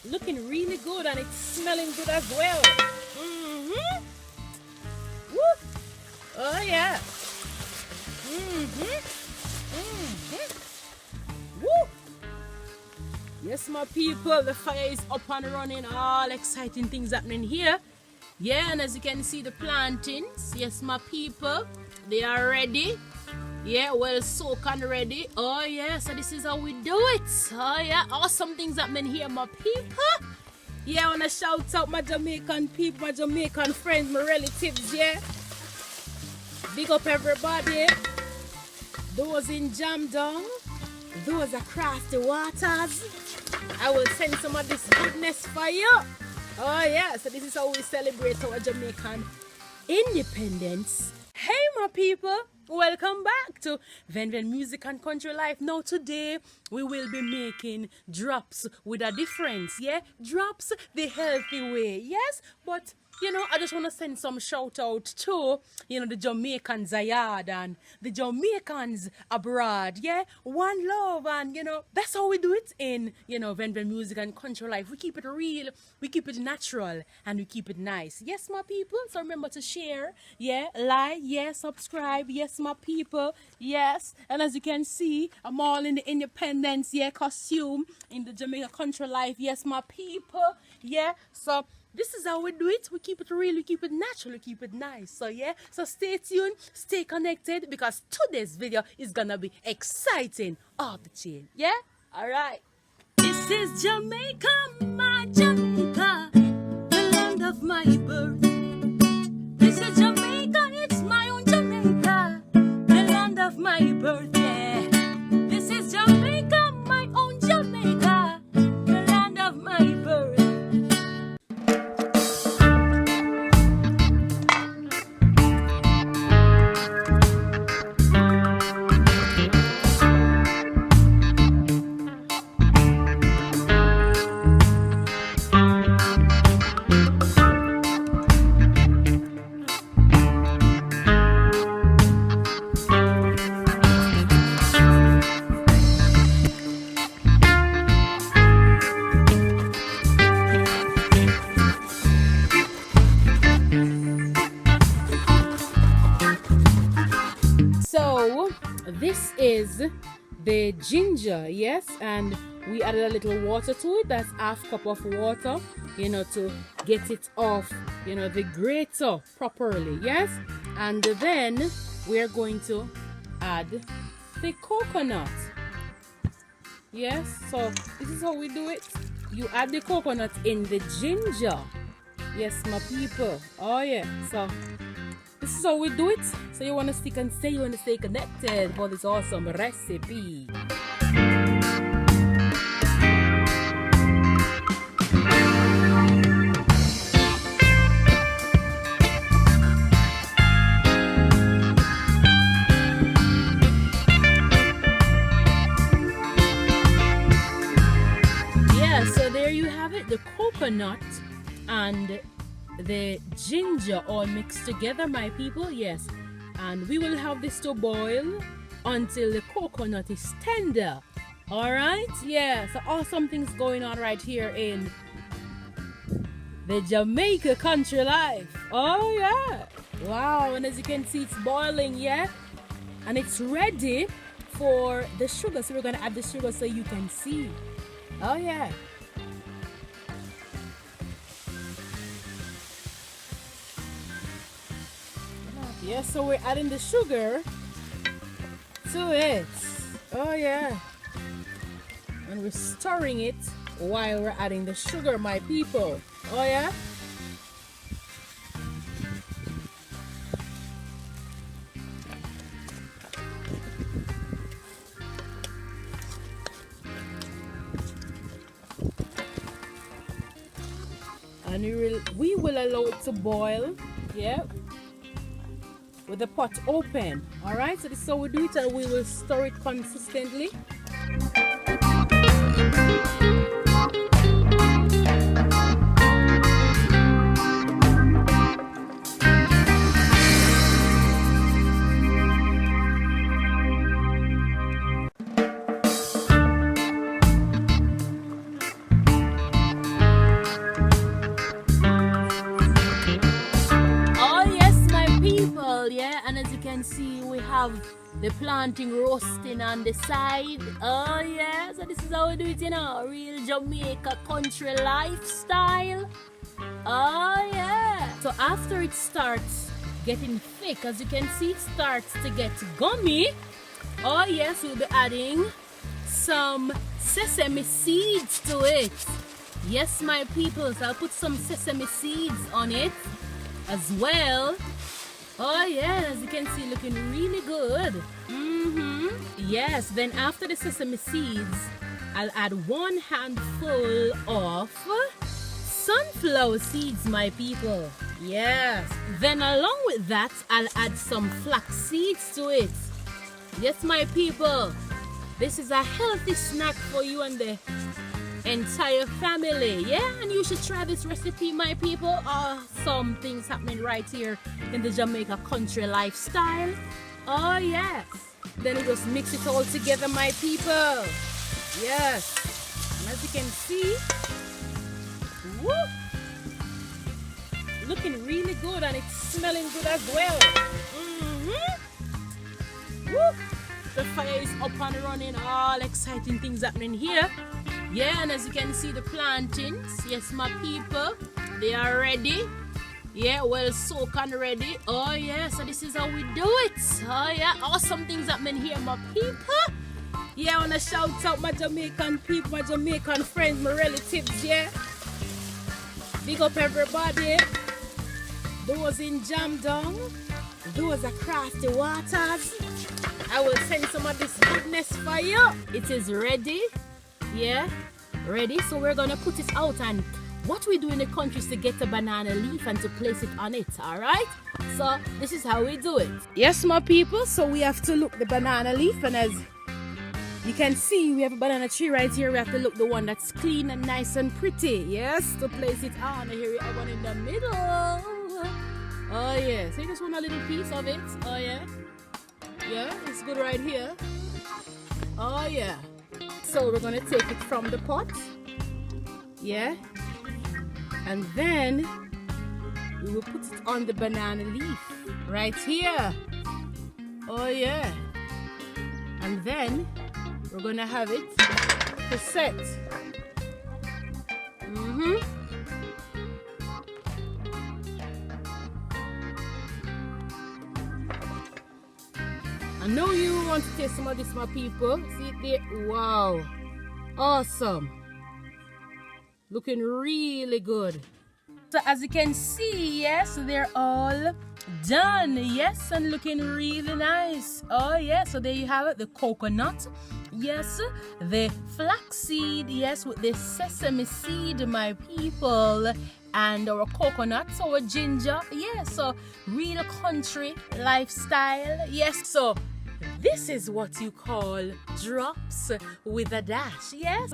Looking really good and it's smelling good as well. Mm-hmm. Woo. Oh yeah. Mm-hmm. Mm-hmm. Woo. Yes, my people, the fire is up and running. All exciting things happening here. Yeah, and as you can see, the plantings. Yes, my people, they are ready. Yeah, well soaked and ready. Oh yeah, so this is how we do it. Oh yeah, awesome things happening here, my people. Yeah, I wanna shout out my Jamaican people, my Jamaican friends, my relatives. Yeah, big up everybody. Those in Jam Down, those across the waters. I will send some of this goodness for you. Oh yeah, so this is how we celebrate our Jamaican independence. Hey my people, welcome back to venvenmusic and country life. Now today we will be making drops with a difference. Yeah, drops the healthy way. Yes, but I just want to send some shout out to, the Jamaicans ayard and the Jamaicans abroad. Yeah, one love, and that's how we do it in, venvenmusic and country life. We keep it real, we keep it natural, and we keep it nice. Yes, my people. So remember to share, yeah, like, yeah, subscribe. Yes, my people. Yes, and as you can see, I'm all in the independence, yeah, costume in the Jamaica country life. Yes, my people. Yeah, so this is how we do it. We keep it real, we keep it natural, we keep it nice. So yeah, so stay tuned, stay connected, because today's video is gonna be exciting off the chain. Yeah? Alright. This is Jamaica, my Jamaica, the land of my birth. This is Jamaica, it's my own Jamaica, the land of my birth, yeah. This is Jamaica, my own Jamaica, the land of my birth. So this is the ginger, yes, and we added a little water to it. That's half cup of water, to get it off, the grater properly, yes. And then we're going to add the coconut. Yes, so this is how we do it. You add the coconut in the ginger. Yes, my people. Oh yeah, so this is how we do it. So you want to stick and stay, you want to stay connected for this awesome recipe. Yeah, so there you have it, the coconut and the ginger all mixed together, my people. Yes, and we will have this to boil until the coconut is tender. All right, yeah, so awesome things going on right here in the Jamaica country life. Oh yeah, wow. And as you can see, it's boiling, yeah, and it's ready for the sugar. So we're gonna add the sugar so you can see. Oh yeah. Yeah, so we're adding the sugar to it. Oh yeah. And we're stirring it while we're adding the sugar, my people. Oh yeah. And we will allow it to boil. Yeah. With the pot open. Alright, so this is how we do it, and we will stir it consistently. see, we have the planting roasting on the side. Oh yeah, so this is how we do it, you know, real Jamaica country lifestyle. Oh yeah. So after it starts getting thick, as you can see, it starts to get gummy. Oh yes, we'll be adding some sesame seeds to it. Yes, my peoples, I'll put some sesame seeds on it as well. Oh yeah, as you can see, looking really good. Yes, then after the sesame seeds, I'll add 1 handful of sunflower seeds, my people. Yes. Then along with that, I'll add some flax seeds to it. Yes, my people. This is a healthy snack for you and the entire family. Yeah, and you should try this recipe, my people. Awesome things happening right here in the Jamaica country lifestyle. Oh yes. Then we just mix it all together, my people. Yes. And as you can see, woo, looking really good, and it's smelling good as well. Woo. The fire is up and running. All exciting things happening here. Yeah, and as you can see, the plantains, yes, my people, they are ready. Yeah, well soaked and ready. Oh yeah, so this is how we do it. Oh yeah, awesome things happening here, my people. Yeah, I want to shout out my Jamaican people, my Jamaican friends, my relatives, yeah. Big up everybody. Those in Jamdong, those across the waters. I will send some of this goodness for you. It is ready. Yeah, ready. So we're gonna put it out, and what we do in the country is to get a banana leaf and to place it on it. All right, so this is how we do it. Yes, my people, so we have to look the banana leaf, and as you can see, we have a banana tree right here. We have to look the one that's clean and nice and pretty. Yes, to place it on. Here we have one in the middle. Oh yeah, so you just want a little piece of it. Oh yeah, yeah, it's good right here. Oh yeah. So we're gonna take it from the pot, yeah, and then we will put it on the banana leaf right here. Oh yeah, and then we're gonna have it to set. I know you want to taste some of this, my people. See it there? Wow. Awesome. Looking really good. So as you can see, yes, they're all done. Yes, and looking really nice. Oh, yeah. So there you have it. The coconut. Yes. The flaxseed. Yes, with the sesame seed, my people. And our coconuts, our ginger. Yes, so real country lifestyle. Yes, so this is what you call drops with a dash. Yes.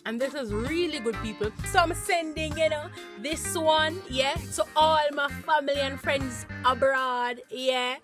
And this is really good, people. So I'm sending, you know, this one, yeah, to all my family and friends abroad. Yeah.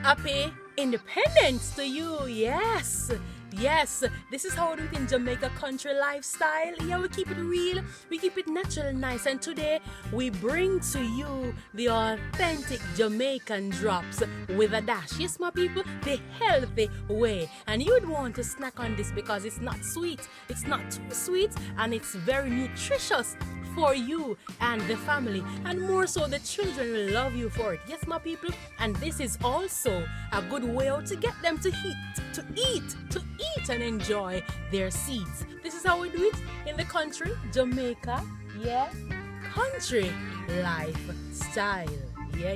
Happy independence to you. Yes. Yes, this is how we do it in Jamaica country lifestyle. Yeah, we keep it real, we keep it natural and nice. And today we bring to you the authentic Jamaican drops with a dash. Yes, my people, the healthy way. And you would want to snack on this because it's not sweet, it's not too sweet, and it's very nutritious for you and the family, and more so the children will love you for it. Yes, my people, and this is also a good way to get them to eat and enjoy their seeds. This is how we do it in the country, Jamaica. Yeah, country lifestyle. Yeah.